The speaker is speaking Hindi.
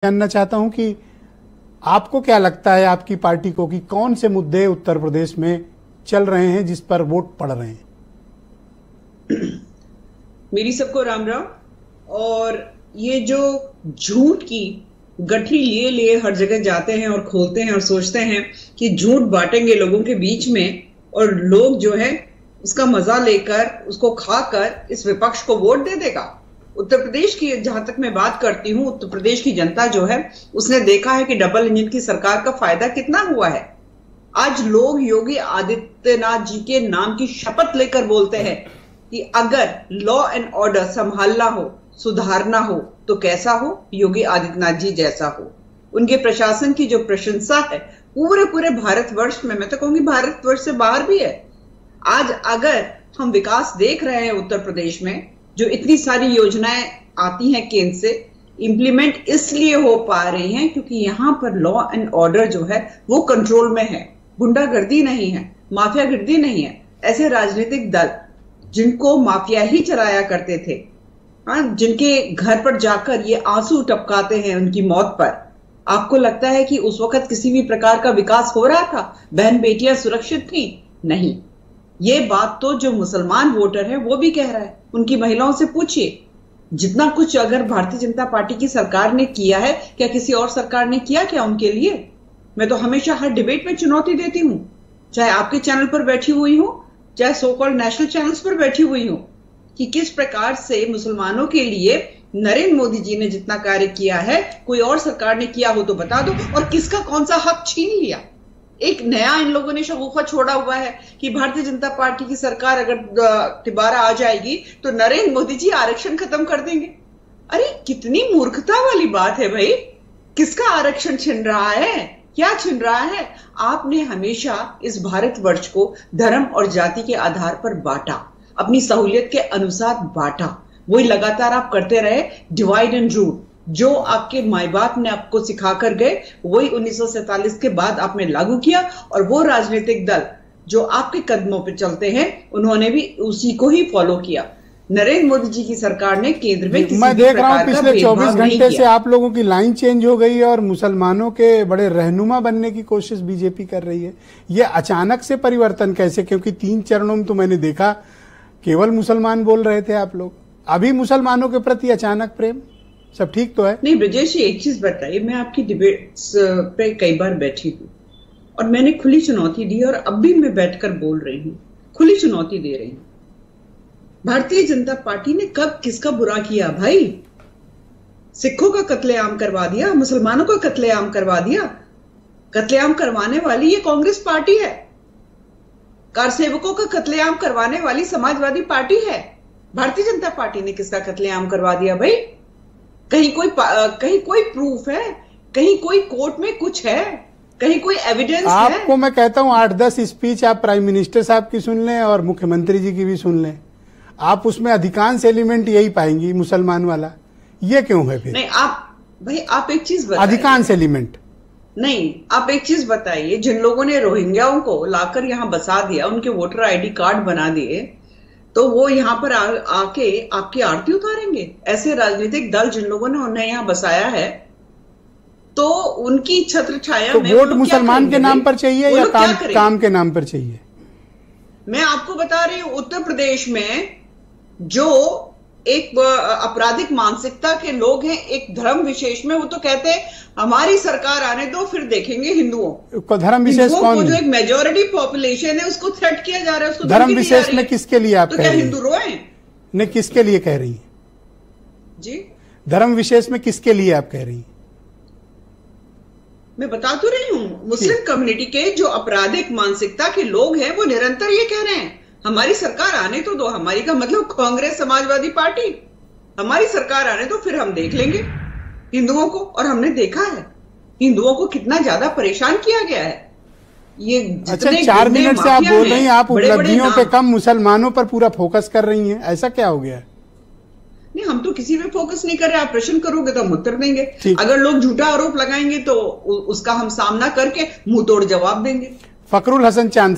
जानना चाहता हूं कि आपको क्या लगता है, आपकी पार्टी को, कि कौन से मुद्दे उत्तर प्रदेश में चल रहे हैं जिस पर वोट पड़ रहे हैं। मेरी सबको राम राम। और ये जो झूठ की गठरी लिए लिए हर जगह जाते हैं और खोलते हैं और सोचते हैं कि झूठ बांटेंगे लोगों के बीच में, और लोग जो है उसका मजा लेकर उसको खाकर इस विपक्ष को वोट दे देगा। उत्तर प्रदेश की जहां तक मैं बात करती हूं, उत्तर प्रदेश की जनता जो है उसने देखा है कि डबल इंजन की सरकार का फायदा कितना हुआ है। आज लोग योगी आदित्यनाथ जी के नाम की शपथ लेकर बोलते हैं कि अगर लॉ एंड ऑर्डर संभालना हो, सुधारना हो तो कैसा हो, योगी आदित्यनाथ जी जैसा हो। उनके प्रशासन की जो प्रशंसा है पूरे भारतवर्ष में, मैं तो कहूंगी भारतवर्ष से बाहर भी है। आज अगर हम विकास देख रहे हैं उत्तर प्रदेश में, जो इतनी सारी योजनाएं आती हैं केंद्र से, इंप्लीमेंट इसलिए हो पा रही हैं क्योंकि यहां पर लॉ एंड ऑर्डर जो है वो कंट्रोल में है। गुंडागर्दी नहीं है, माफियागर्दी नहीं है। ऐसे राजनीतिक दल जिनको माफिया ही चलाया करते थे, जिनके घर पर जाकर ये आंसू टपकाते हैं उनकी मौत पर, आपको लगता है कि उस वक्त किसी भी प्रकार का विकास हो रहा था? बहन बेटियां सुरक्षित थी? नहीं। ये बात तो जो मुसलमान वोटर है वो भी कह रहा है। उनकी महिलाओं से पूछिए, जितना कुछ अगर भारतीय जनता पार्टी की सरकार ने किया है, क्या किसी और सरकार ने किया क्या उनके लिए? मैं तो हमेशा हर डिबेट में चुनौती देती हूं, चाहे आपके चैनल पर बैठी हुई हूं, चाहे सो कॉल्ड नेशनल चैनल्स पर बैठी हुई हूं, कि किस प्रकार से मुसलमानों के लिए नरेंद्र मोदी जी ने जितना कार्य किया है कोई और सरकार ने किया हो तो बता दो, और किसका कौन सा हक छीन लिया। एक नया इन लोगों ने शगुफा छोड़ा हुआ है कि भारतीय जनता पार्टी की सरकार अगर दोबारा आ जाएगी तो नरेंद्र मोदी जी आरक्षण खत्म कर देंगे। अरे कितनी मूर्खता वाली बात है भाई। किसका आरक्षण छिन रहा है? क्या छिन रहा है? आपने हमेशा इस भारतवर्ष को धर्म और जाति के आधार पर बांटा, अपनी सहूलियत के अनुसार बांटा। वही लगातार आप करते रहे, डिवाइड एंड रूल। जो आपके माई बाप ने आपको सिखा कर गए वही 1947 के बाद आपने लागू किया, और वो राजनीतिक दल जो आपके कदमों पे चलते हैं उन्होंने भी उसी को ही फॉलो किया। नरेंद्र मोदी जी की सरकार ने केंद्र में किसी मैं देख रहा हूं पिछले 24 घंटे से आप लोगों की लाइन चेंज हो गई है और मुसलमानों के बड़े रहनुमा बनने की कोशिश बीजेपी कर रही है। ये अचानक से परिवर्तन कैसे? क्योंकि 3 चरणों में तो मैंने देखा केवल मुसलमान बोल रहे थे आप लोग, अभी मुसलमानों के प्रति अचानक प्रेम। सब ठीक तो है? नहीं ब्रजेश जी, एक चीज बताइए, मैं आपकी डिबेट्स पे कई बार बैठी हूँ और मैंने खुली चुनौती दी, और अब भी मैं बैठकर बोल रही हूँ, खुली चुनौती दे रही हूँ। भारतीय जनता पार्टी ने कब किसका बुरा किया भाई? सिखों का कत्लेआम करवा दिया, मुसलमानों का कत्लेआम करवा दिया। कत्लेआम करवाने वाली ये कांग्रेस पार्टी है, कार सेवकों का कत्लेआम करवाने वाली समाजवादी पार्टी है। भारतीय जनता पार्टी ने किसका कत्लेआम करवा दिया भाई? कहीं कोई प्रूफ है? कहीं कोई कोर्ट में कुछ है? कहीं कोई एविडेंस है? आपको मैं कहता हूं 8-10 स्पीच आप प्राइम मिनिस्टर साहब की सुन लें और मुख्यमंत्री जी की भी सुन लें, आप उसमें अधिकांश एलिमेंट यही पाएंगी मुसलमान वाला। ये क्यों है फिर? नहीं आप एक चीज बताइए। अधिकांश एलिमेंट नहीं, आप एक चीज बताइए, जिन लोगों ने रोहिंग्याओं को लाकर यहां बसा दिया, उनके वोटर आईडी कार्ड बना दिए, तो वो यहां पर आके आपकी आरती उतारेंगे? ऐसे राजनीतिक दल जिन लोगों ने उन्हें यहां बसाया है, तो उनकी छत्र छाया में वोट मुसलमान के नाम पर चाहिए या काम के नाम पर चाहिए? मैं आपको बता रही हूं, उत्तर प्रदेश में जो एक आपराधिक मानसिकता के लोग हैं, एक धर्म विशेष में, वो तो कहते हैं हमारी सरकार आने दो फिर देखेंगे हिंदुओं को। धर्म विशेष कौन है? जो एक मेजोरिटी पॉपुलेशन है उसको थ्रेट किया जा रहा है, उसको धर्म विशेष में किसके लिए आप तो कह क्या रही हैं? हिंदू रोए? नहीं, किसके लिए कह रही हैं जी? धर्म विशेष में किसके लिए आप कह रही हैं? मैं बता तो रही हूं, मुस्लिम कम्युनिटी के जो आपराधिक मानसिकता के लोग हैं वो निरंतर ये कह रहे हैं हमारी सरकार आने तो दो। हमारी का मतलब कांग्रेस समाजवादी पार्टी। हमारी सरकार आने तो फिर हम देख लेंगे हिंदुओं को। और हमने देखा है हिंदुओं को कितना ज्यादा परेशान किया गया है। ये अच्छा, 4 मिनट से आप बोल रही हैं, आप उपलब्धियों पे कम मुसलमानों पर पूरा फोकस कर रही हैं, ऐसा क्या हो गया? नहीं, हम तो किसी पे फोकस नहीं कर रहे। आप प्रश्न करोगे तो हम उत्तर देंगे, अगर लोग झूठा आरोप लगाएंगे तो उसका हम सामना करके मुंह तोड़ जवाब देंगे। फखरुल हसन चांद।